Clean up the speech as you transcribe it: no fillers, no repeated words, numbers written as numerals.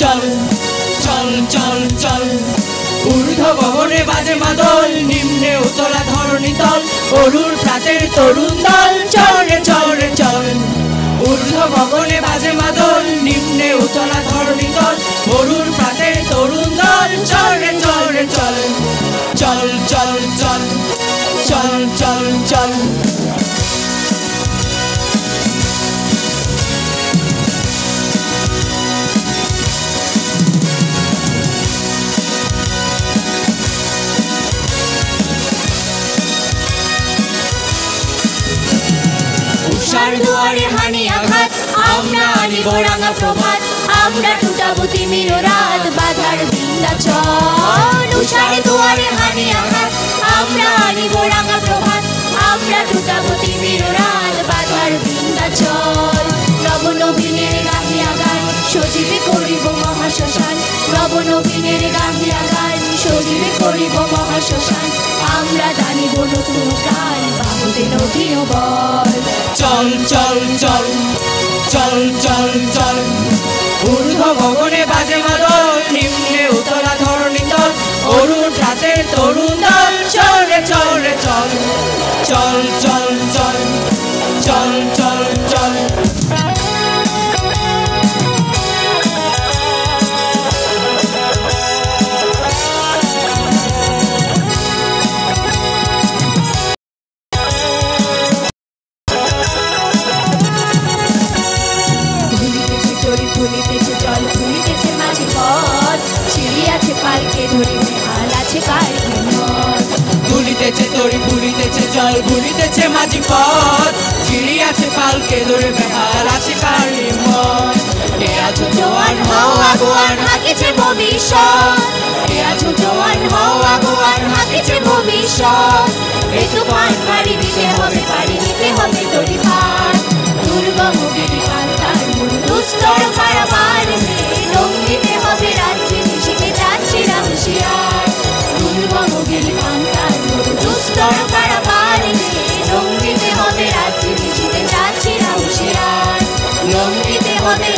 চল চল চল চল ঊর্ধ্ব গগনে বাজে মাদল নিম্নে উতলা ধরণী তল অরুর প্রাতের তরুণ দল চল রে চল রে চল ঊর্ধ্ব গগনে বাজে মাদল নিম্নে উতলা ধরণী তল অরুর প্রাতের তরুণ দল চল রে চল রে চল চল চল চল চল চল চল দুয়ারে হানি আঘাত আমরা আনিব রাঙা প্রভাত আমরা টুটাবো তিমির রাত বাধার বিন্ধ্যাচল উষার দুয়ারে হানি আঘাত আমরা আনিব রাঙা প্রভাত আমরা টুটাবো তিমির রাত বাধার বিন্ধ্যাচল নব নবীনের গাহিয়া গান সজীবে করিব মহাশ্মশান নব নবীনের গাহিয়া গান সজীবে করিব মহাশ্মশান আমরা জানিব নতুন প্রাণ বাহুতে নদীয় বল চল চল চল চল চল চল ঊর্ধ্ব গগনে বাজে মাদল নিম্নে উতলা ধরণী তল অরুণ প্রাতের তরুণ দল চল রে চল রে চল চল চল চল চল চল চল তরি ভুলিতেছে জল ভুলিতেছে মাঝি পথ চিড়ি আছে পালকে ধরে বেহাল আছে কার হিম্মত কে আছো জোয়ান হও আগুয়ান হাকিছে ভবিষ্যৎ কে আছো জোয়ান হও আগুয়ান হাকিছে ভবিষ্যৎ এই তো পান পাড়ি দিতে হবে তরি পার দুর্গম গিরিকান্তার মূল দুস্তর পারাবার রং দিতে হবে রাত্রি নিশিতে যাচ্ছিরা হুঁশিয়ার দুর্গম গিরিকান্তার দুস্তর পারাবার রং দিতে হবে রাত্রি নিশিতে যাচ্ছিরা হুঁশিয়ার রং দিতে হবে